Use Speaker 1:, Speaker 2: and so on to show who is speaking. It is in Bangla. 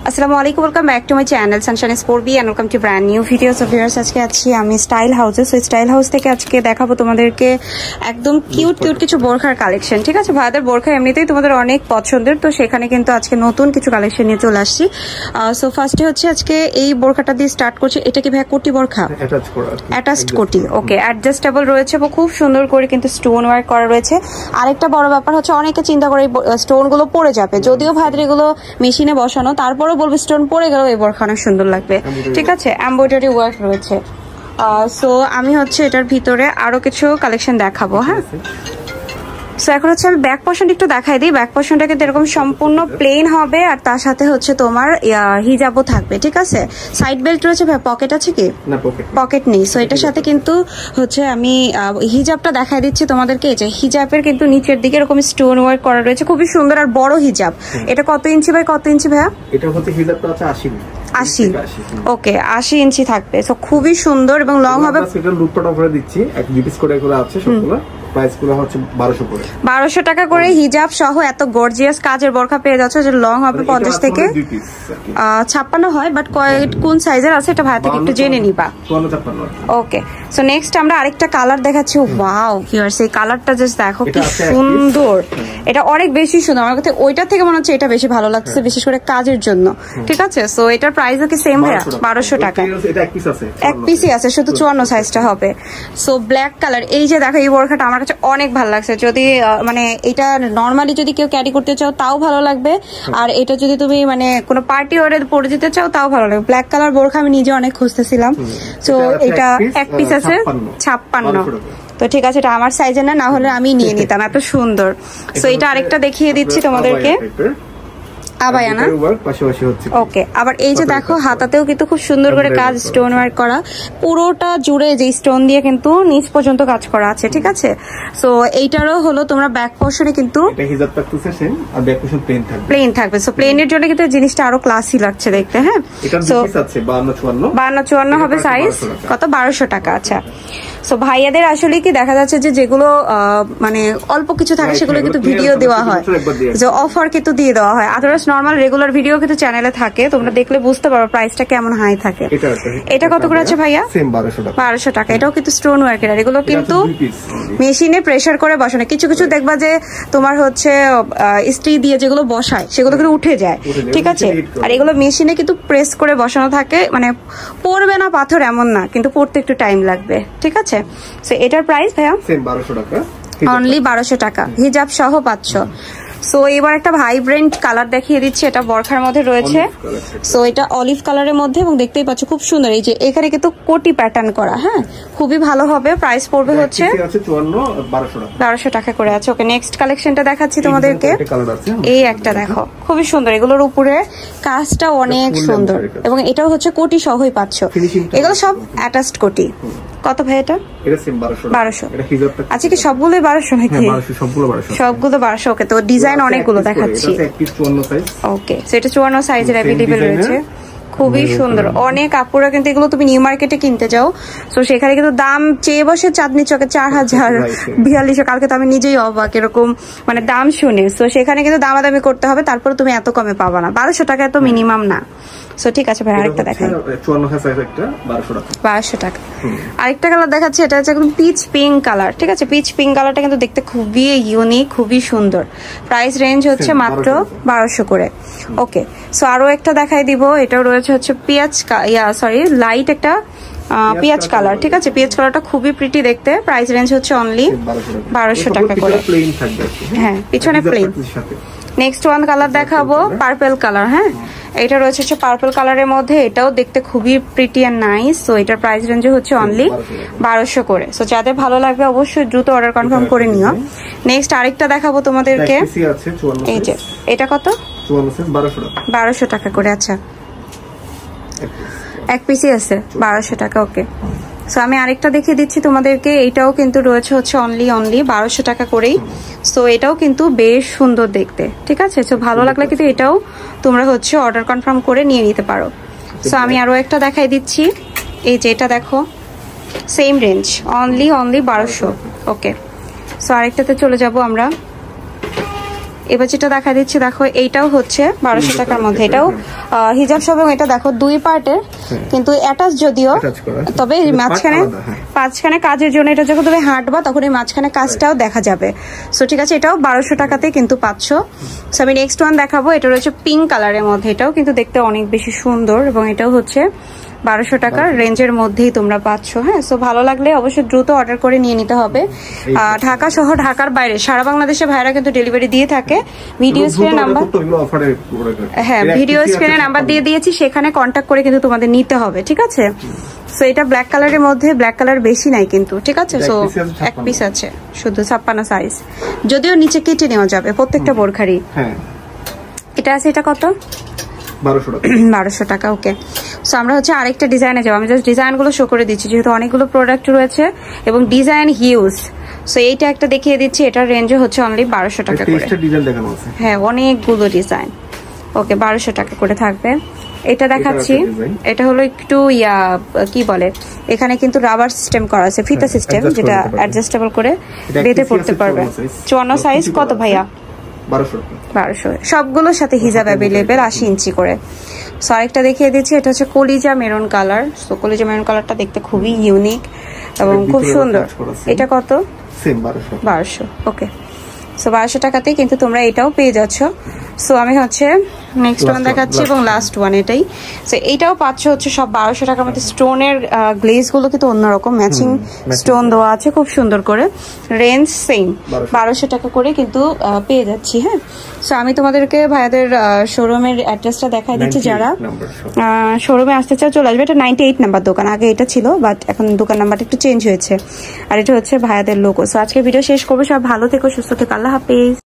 Speaker 1: আসসালামু আলাইকুম, welcome back to my channel sunshine sport B and welcome to brand new videos of viewers. আজকে আছি আমি স্টাইল হাউসে। সো স্টাইল হাউস থেকে আজকে দেখাবো তোমাদেরকে একদম কিউট কিউট কিছু বোরখার কালেকশন। ঠিক আছে, ভাইদের বোরখা এমনিতেই তোমাদের অনেক পছন্দের, তো সেখানে কিন্তু আজকে নতুন কিছু কালেকশন নিয়ে চলে আসছি। সো ফার্স্টে হচ্ছে আজকে এই বোরখাটা দিয়ে স্টার্ট করছি। এটা কি ভাই কোটি বোরখা? অ্যাটাচড কোটি, ওকে। অ্যাডজাস্টেবল রয়েছে, খুব সুন্দর করে কিন্তু স্টোন ওয়ার্ক করা রয়েছে। আরেকটা বড় ব্যাপার হচ্ছে অনেকে চিন্তা করে স্টোন গুলো পড়ে যাবে, যদিও ভাইদের এগুলো মেশিনে বসানো, তারপরেও বলবে স্টোন পড়ে গেল এই বোরখা অনেক সুন্দর লাগবে। ঠিক আছে, এমব্রয়ডারি ওয়ার্ক রয়েছে। সো আমি হচ্ছে এটার ভিতরে আরো কিছু কালেকশন দেখাবো। হ্যাঁ, সো এখন হচ্ছে আমি ব্যাক পোর্শনটা একটু দেখাই দিই। ব্যাক পোর্শনটা কিন্তু এরকম সম্পূর্ণ প্লেন হবে, আর তার সাথে হচ্ছে তোমার হিজাবও থাকবে। ঠিক আছে, সাইড বেল্ট রয়েছে। ভাই পকেট আছে কি? না, পকেট নেই। সো এটার সাথে কিন্তু হচ্ছে আমি হিজাবটা দেখাই দিচ্ছি তোমাদেরকে। এই যে হিজাবের কিন্তু নিচের দিকে এরকম স্টোন ওয়ার্ক করা রয়েছে, খুবই সুন্দর আর বড় হিজাব। এটা কত ইঞ্চি বাই কত ইঞ্চি ভাইয়া? এটা হচ্ছে হিজাবটা আছে 80, ওকে 80 ইঞ্চি থাকবে। সো খুবই সুন্দর এবং লং হবে। এটা লুটপাট অফারে দিচ্ছি, এক পিস করে এগুলো আছে সবগুলো। প্রাইসগুলো হচ্ছে 1200 করে, 1200 টাকা করে হিজাব সহ এত গর্জিয়াস কাজের বোরখা পেয়ে যাচ্ছে। যে লং হবে 50 থেকে 56 হয়, বাট কোন সাইজের আছে এটা ভাই থেকে একটু জেনে নিবা। ওকে, সো নেক্সট আমরা আরেকটা কালার দেখাচ্ছি। ওয়াও ভিউয়ার্স, এই কালারটা জাস্ট দেখো কি সুন্দর। এটা অনেক বেশি সুন্দর, আমার কাছে ওইটা থেকে মনে হচ্ছে এটা বেশি ভালো লাগছে, বিশেষ করে কাজের জন্য। ঠিক আছে, সো এটার প্রাইসও কি সেম ভাইয়া? 1200 টাকা। এটা এক পিস আছে, এক পিসই আছে, শুধু 54 সাইজটা হবে। সো ব্ল্যাক কালার, এই যে দেখো এই বোরখাটা আমার কাছে অনেক ভালো লাগছে। যদি মানে এটা নরমালি যদি কেউ ক্যারি করতে চাও তাও ভালো লাগবে, আর এটা যদি তুমি মানে কোনো পার্টি ওয়ারে পরে যেতে চাও তাও ভালো লাগবে। ব্ল্যাক কালার বোরখা আমি নিজে অনেক খুঁজতেছিলাম। সো এটা এক পিস আছে 56। তো ঠিক আছে, এটা আমার সাইজের না হলে আমি নিয়ে নিতাম, এত সুন্দর। সো এটা আরেকটা দেখিয়ে দিচ্ছি তোমাদেরকে। আবায়া না, ওকে। আবার এই যে দেখো হাতাতেও কিন্তু খুব সুন্দর করে কাজ স্টোন ওয়ার্ক করা, পুরোটা জুড়ে যে স্টোন দিয়ে কিন্তু নিচ পর্যন্ত কাজ করা আছে। ঠিক আছে, সো এইটারও হলো তোমরা ব্যাক পোর্শনে কিন্তু প্লেন থাকবে। সো প্লেনের জন্য কিন্তু জিনিসটা আরো ক্লাসি লাগছে দেখতে। হ্যাঁ, সো 52-54 হবে সাইজ। কত? 1200 টাকা। আচ্ছা, সো ভাইয়াদের আসলে কি দেখা যাচ্ছে যে যেগুলো মানে অল্প কিছু থাকে সেগুলো কিন্তু ভিডিও দেওয়া হয়, যে অফার কিন্তু দিয়ে দেওয়া হয়। আদারওয়াইজ নরমাল রেগুলার ভিডিও কিন্তু চ্যানেলে থাকে, তোমরা দেখলে বুঝতে পারো প্রাইসটা কেমন হাই থাকে। এটা কত করে আছে ভাইয়া? 1200 টাকা। এটাও কিন্তু স্টোন ওয়ার্কের, আর এগুলো কিন্তু মেশিনে প্রেসার করে বসানো। কিছু কিছু দেখবা যে তোমার হচ্ছে ইস্ত্রি দিয়ে যেগুলো বসায় সেগুলো কিন্তু উঠে যায়। ঠিক আছে, আর এগুলো মেশিনে কিন্তু প্রেস করে বসানো থাকে, মানে পড়বে না পাথর এমন না, কিন্তু পড়তে একটু টাইম লাগবে। ঠিক আছে, সো এটার প্রাইস ভাইয়া 1200 টাকা, অনলি 1200 টাকা, হিজাব সহ 500। সো এবার একটা ভাইব্রেন্ট কালার দেখিয়ে দিচ্ছি, এটা বরখার মধ্যে রয়েছে। সো এটা অলিভ কালারের মধ্যে, এবং দেখতেই পাচ্ছ খুব সুন্দর। এই যে এখানে কিন্তু কোটি প্যাটার্ন করা। হ্যাঁ, খুবই ভালো হবে। প্রাইস পড়বে হচ্ছে 1200 টাকা করে আছে। ওকে, নেক্সট কালেকশনটা দেখাচ্ছি তোমাদেরকে। এই একটা দেখো খুবই সুন্দর, এগুলোর উপরে কাজটা অনেক সুন্দর, এবং এটাও হচ্ছে কোটি সহই পাচ্ছ। এগুলো সব অ্যাটাচড কোটি। কত ভাই এটা? 1200। আচ্ছা, কি সবগুলোই 1200 নাকি? সবগুলো 1200। ওকে, তো ডিজাইন অনেকগুলো দেখাচ্ছি। ওকে, সো এটা 54 সাইজের অ্যাভেলেবেল রয়েছে, খুবই সুন্দর। অনেক আপুরা কিন্তু এগুলো তুমি নিউ মার্কেটে কিনতে যাও, তো সেখানে কিন্তু দাম চেয়ে বসে চাঁদনি চকে 4000, 4200। কালকে তো আমি নিজেই অবাক এরকম মানে দাম শুনে। তো সেখানে কিন্তু দামাদামি করতে হবে, তারপরে তুমি এত কমে পাবা না। 1200 টাকা এত মিনিমাম না। সো ঠিক আছে ভাই, আরেকটা দেখাই। 1200 টাকা। আরেকটা কালার দেখাচ্ছি, এটা হচ্ছে একদম পিচ পিঙ্ক কালার। ঠিক আছে, পিচ পিঙ্ক কালারটা কিন্তু দেখতে খুবই ইউনিক, খুবই সুন্দর। প্রাইস রেঞ্জ হচ্ছে মাত্র 1200 করে। ওকে, সো আরো একটা দেখাই দিব। এটাও রয়েছে হচ্ছে লাইট একটা পিয়াজ কালার। ঠিক আছে, পিয়াজ কালারটা খুবই প্রিটি দেখতে। প্রাইস রেঞ্জ হচ্ছে অনলি 1200 টাকা করে। হ্যাঁ, পিছনে প্লেন। নেক্সট ওয়ান কালার দেখাবো, পার্পল কালার। হ্যাঁ, এটা রয়েছে হচ্ছে পার্পল কালারের মধ্যে, এটাও দেখতে খুবই প্রিটি এন্ড নাইস। সো এটার প্রাইস রেঞ্জ হচ্ছে অনলি 1200 করে। সো যাদের ভালো লাগবে অবশ্যই দ্রুত অর্ডার কনফার্ম করে নিও। নেক্সট আরেকটা দেখাবো তোমাদেরকে। এই যে এটা কত? 1200 টাকা করে। আচ্ছা, এক পিসই আছে 1200 টাকা। ওকে, সো আমি আরেকটা দেখিয়ে দিচ্ছি তোমাদেরকে। এটাও কিন্তু রয়েছে হচ্ছে অনলি 1200 টাকা করেই। সো এটাও কিন্তু বেশ সুন্দর দেখতে। ঠিক আছে, সো ভালো লাগলে কিন্তু এটাও তোমরা হচ্ছে অর্ডার কনফার্ম করে নিয়ে নিতে পারো। সো আমি আরো একটা দেখাই দিচ্ছি। এই যে এটা দেখো, সেম রেঞ্জ, অনলি 1200। ওকে, সো আরেকটাতে চলে যাব আমরা। এবার যেটা দেখা দিচ্ছি দেখো, এইটাও হচ্ছে 1200 টাকার মধ্যে। এটাও হিজাব সহ, এটা দেখো 2 পার্টের কিন্তু অ্যাটাচ যদিও, তবে মাঝখানে কাজের জন্য এটা যখন তুমি হাঁটবা তখন এই মাঝখানে কাজটাও দেখা যাবে। সো ঠিক আছে, এটাও 1200 টাকাতে কিন্তু পাচ্ছ। সো আমি নেক্সট ওয়ান দেখাবো, এটা রয়েছে পিঙ্ক কালারের মধ্যে। এটাও কিন্তু দেখতে অনেক বেশি সুন্দর এবং এটাও হচ্ছে 1200 টাকার রেঞ্জের মধ্যেই তোমরা পাচ্ছ। হ্যাঁ, সো ভালো লাগলে অবশ্যই দ্রুত অর্ডার করে নিয়ে নিতে হবে। ঢাকা সহ ঢাকার বাইরে সারা বাংলাদেশে ভাইরা কিন্তু ডেলিভারি দিয়ে থাকে। ভিডিও স্ক্রিনে নাম্বার, হ্যাঁ ভিডিও স্ক্রিনে নাম্বার দিয়ে দিয়েছি, সেখানে কন্ট্যাক্ট করে কিন্তু তোমাদের নিতে হবে, ঠিক আছে। সো এটা ব্ল্যাক কালারের মধ্যে, ব্ল্যাক কালার বেশি নাই কিন্তু, ঠিক আছে। সো এক পিস আছে শুধু 56 সাইজ, যদিও নিচে কেটে নেওয়া যাবে প্রত্যেকটা বোরখারই। এটা আছে, এটা কত? 1200 টাকা। ওকে, সো আমরা হচ্ছে আরেকটা ডিজাইনে যাবো। আমি জাস্ট ডিজাইনগুলো শো করে দিচ্ছি যেহেতু অনেকগুলো প্রোডাক্ট রয়েছে এবং ডিজাইন হিউজ। সো এইটা একটা দেখিয়ে দিচ্ছি, এটার রেঞ্জে হচ্ছে অনলি 1200 টাকা করে। হ্যাঁ, অনেকগুলো ডিজাইন। ওকে, 1200 টাকা করে থাকবে। এটা দেখাচ্ছি, এটা হলো একটু কি বলে, এখানে কিন্তু রাবার সিস্টেম করা আছে, ফিতা সিস্টেম, যেটা অ্যাডজাস্টেবল করে বেঁধে পড়তে পারবে। 54 সাইজ। কত ভাইয়া? 1200। সবগুলোর সাথে হিজাব অ্যাভেলেবেল, 80 ইঞ্চি করে। সো আরেকটা দেখিয়ে দিচ্ছি, এটা হচ্ছে কলিজা মেরুন কালার। সো কলিজা মেরুন কালারটা দেখতে খুবই ইউনিক এবং খুব সুন্দর। এটা কত? 1200। ওকে, সো 1200 টাকাতেই কিন্তু তোমরা এটাও পেয়ে যাচ্ছ। সো আমি হচ্ছে নেক্সট ওয়ান দেখাচ্ছি এবং লাস্ট ওয়ান এটাই। সো এইটাও পাচ্ছ হচ্ছে সব 1200 টাকার মধ্যে। স্টোনের গ্লেজগুলো কিন্তু অন্যরকম, ম্যাচিং স্টোন দেওয়া আছে খুব সুন্দর করে। রেঞ্জ সেম 1200 টাকা করে কিন্তু পেয়ে যাচ্ছি। হ্যাঁ, সো আমি তোমাদেরকে ভাইয়াদের শোরুমের অ্যাড্রেসটা দেখাই দিচ্ছি। যারা শোরুমে আসতে চাও চলে আসবে। এটা 98 নাম্বার দোকান, আগে এটা ছিল বাট এখন দোকান নাম্বারটা একটু চেঞ্জ হয়েছে। আর এটা হচ্ছে ভাইয়াদের লোগো। সো আজকে ভিডিও শেষ করবো। সব ভালো থেকো, সুস্থ থেকো, আল্লাহ হাফেজ।